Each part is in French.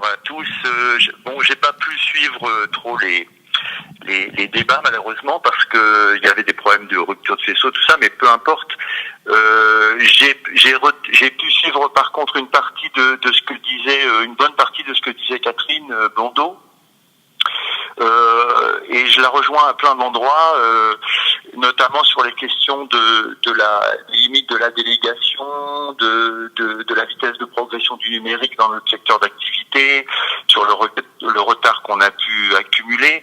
bonjour à tous. J'ai pas pu suivre trop les débats malheureusement parce que il y avait des problèmes de rupture de faisceau, tout ça, mais peu importe. J'ai pu suivre par contre une partie de ce que disait, une bonne partie de ce que disait Catherine Blondeau. Et je la rejoins à plein d'endroits, notamment sur les questions de la limite de la délégation, de la vitesse de progression du numérique dans notre secteur d'activité, sur le retard qu'on a pu accumuler.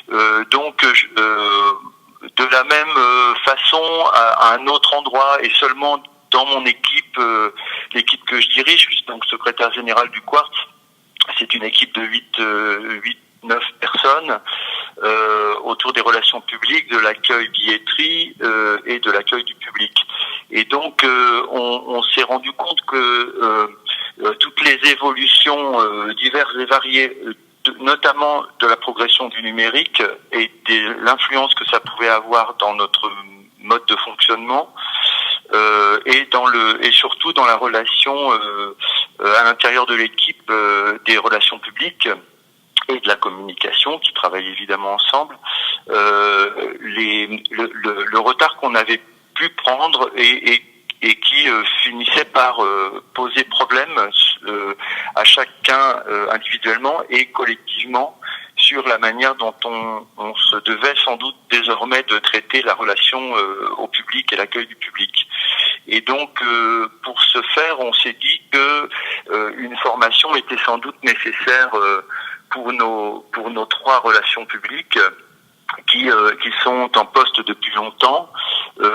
De la même façon, à un autre endroit et seulement dans mon équipe, l'équipe que je dirige, je suis donc secrétaire général du Quartz. C'est une équipe de 9 personnes autour des relations publiques, de l'accueil billetterie et de l'accueil du public. Et donc on s'est rendu compte que toutes les évolutions diverses et variées, notamment de la progression du numérique et de l'influence que ça pouvait avoir dans notre mode de fonctionnement, et surtout dans la relation à l'intérieur de l'équipe des relations publiques et de la communication, qui travaillent évidemment ensemble, le retard qu'on avait pu prendre et qui finissait par poser problème à chacun individuellement et collectivement sur la manière dont on se devait sans doute désormais de traiter la relation au public et l'accueil du public. Et donc, pour ce faire, on s'est dit que une formation était sans doute nécessaire pour nos 3 relations publiques qui sont en poste depuis longtemps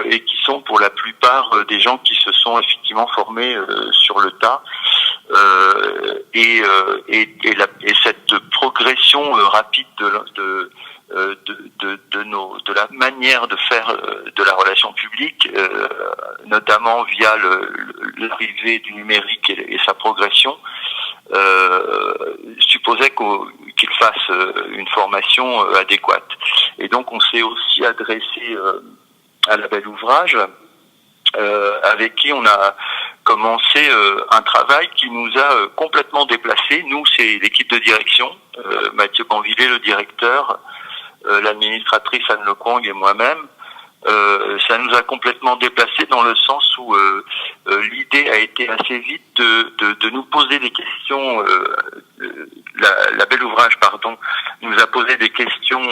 et qui sont pour la plupart des gens qui se sont effectivement formés sur le tas, et cette progression rapide de la manière de faire de la relation publique, notamment via l'arrivée du numérique et sa progression, supposait qu'il fasse une formation adéquate. Et donc on s'est aussi adressé à la Belle Ouvrage, avec qui on a commencé un travail qui nous a complètement déplacés. Nous, c'est l'équipe de direction, Mathieu Banvillet, le directeur, l'administratrice Anne Lecongue et moi-même. Ça nous a complètement déplacés dans le sens où l'idée a été assez vite de nous poser des questions. La Belle Ouvrage, nous a posé des questions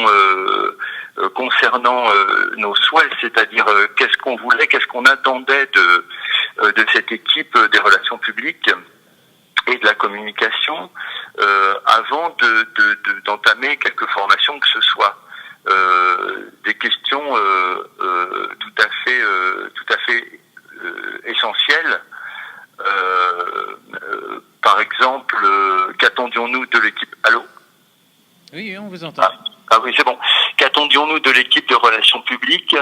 concernant nos souhaits, c'est-à-dire qu'est-ce qu'on voulait, qu'est-ce qu'on attendait de cette équipe des relations publiques et de la communication avant d'entamer quelques formations que ce soit. Des questions tout à fait essentielles. Par exemple, qu'attendions-nous de l'équipe? Allô? Oui, on vous entend. Ah oui, c'est bon. Qu'attendions-nous de l'équipe de relations publiques,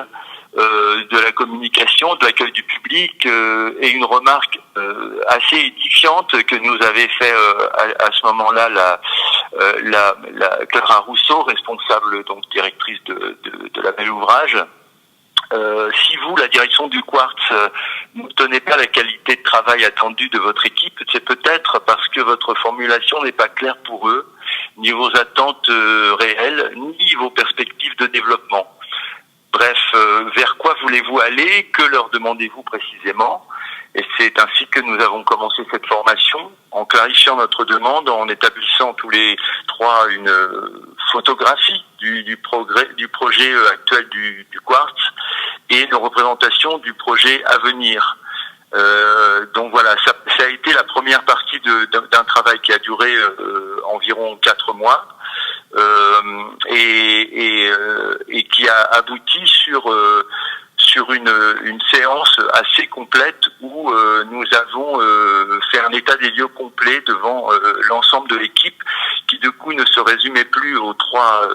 de la communication, de l'accueil du public, et une remarque assez édifiante que nous avait fait à ce moment-là la Clara Rousseau, responsable, donc directrice de la Belle Ouvrage. Si vous, la direction du Quartz, n'obtenez pas la qualité de travail attendue de votre équipe, c'est peut-être parce que votre formulation n'est pas claire pour eux, ni vos attentes réelles, ni vos perspectives de développement. Bref, vers quoi voulez-vous aller? Que leur demandez-vous précisément? Et c'est ainsi que nous avons commencé cette formation, en clarifiant notre demande, en établissant tous les 3 une photographie du projet actuel du Quartz et une représentation du projet à venir. Donc voilà, ça a été la première partie d'un travail qui a duré environ 4 mois. Et qui a abouti sur une séance assez complète où nous avons fait un état des lieux complet devant l'ensemble de l'équipe, qui du coup ne se résumait plus aux 3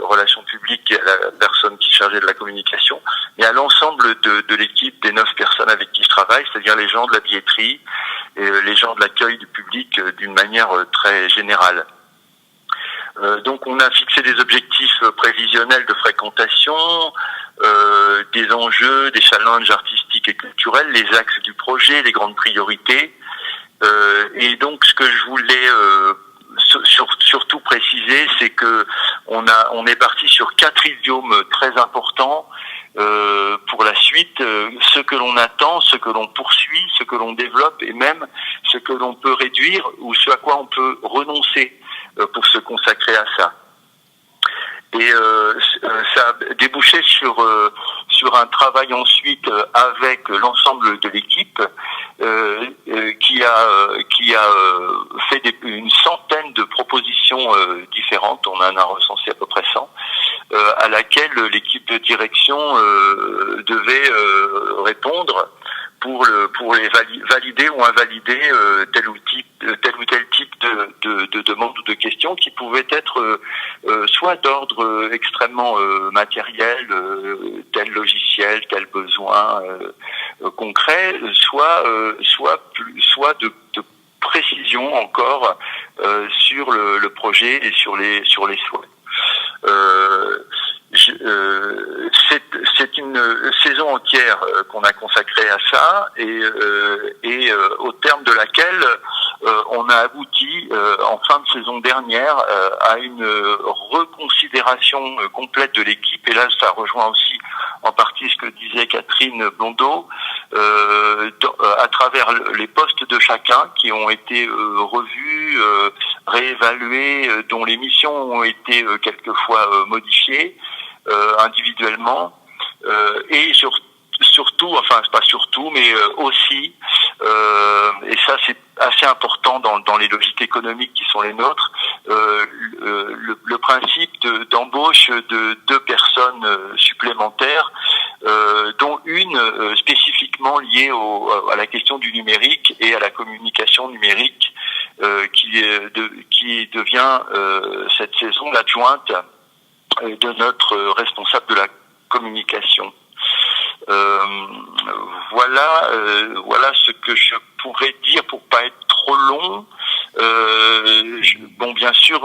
relations publiques et à la personne qui chargeait de la communication, mais à l'ensemble de l'équipe des 9 personnes avec qui je travaille, c'est-à-dire les gens de la billetterie et les gens de l'accueil du public d'une manière très générale. Donc on a fixé des objectifs prévisionnels de fréquentation, des enjeux, des challenges artistiques et culturels, les axes du projet, les grandes priorités. Et donc ce que je voulais préciser, c'est que on est parti sur 4 idiomes très importants pour la suite, ce que l'on attend, ce que l'on poursuit, ce que l'on développe et même ce que l'on peut réduire ou ce à quoi on peut renoncer pour se consacrer à ça. Et ça a débouché sur un travail ensuite avec l'ensemble de l'équipe qui a fait une centaine de propositions différentes. On en a recensé à peu près 100, à laquelle l'équipe de direction devait répondre pour les valider ou invalider tel ou tel type de demande ou de question qui pouvait être soit d'ordre extrêmement matériel, tel logiciel, tel besoin concret, soit de précision encore sur le projet et sur les souhaits. C'est une saison entière qu'on a consacrée à ça et au terme de laquelle on a abouti en fin de saison dernière à une reconsidération complète de l'équipe, et là ça rejoint aussi en partie ce que disait Catherine Blondeau, à travers les postes de chacun qui ont été revus, réévalués, dont les missions ont été quelquefois modifiées individuellement, et surtout, enfin c'est pas surtout, mais aussi, et ça c'est assez important dans les logiques économiques qui sont les nôtres, le principe d'embauche de 2 personnes supplémentaires, dont une spécifiquement liée à la question du numérique et à la communication numérique, qui devient cette saison l'adjointe de notre responsable de la communication. Voilà ce que je pourrais dire pour pas être trop long. Bon, bien sûr,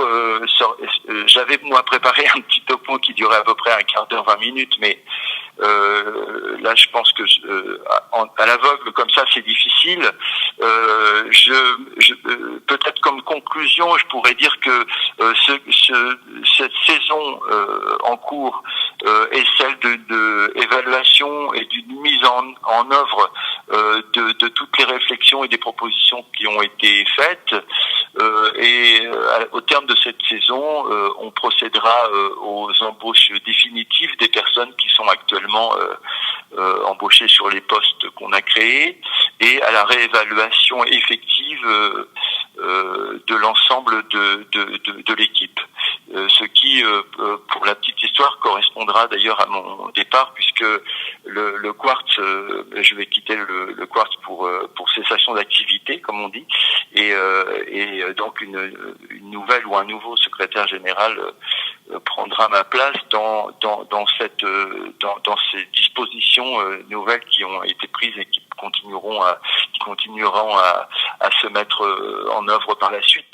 j'avais moi préparé un petit topo qui durait à peu près un quart d'heure, 20 minutes, mais là, je pense que à l'aveugle comme ça, c'est difficile. Peut-être comme conclusion, je pourrais dire que cette saison en cours est celle de évaluation et d'une mise en œuvre de toutes les réflexions et des propositions qui ont été faites. Et au terme de cette saison, on procédera aux embauches définitives des personnes qui sont actuellement embauchées sur les postes qu'on a créés, et à la réévaluation effective de l'ensemble de l'équipe. Ce qui, pour la petite histoire, correspondra d'ailleurs à mon départ, puisque le Quartz, je vais quitter le Quartz pour cessation d'activité, comme on dit, et donc une nouvelle ou un nouveau secrétaire général prendra ma place dans ces dispositions nouvelles qui ont été prises et qui continueront à se mettre en œuvre par la suite.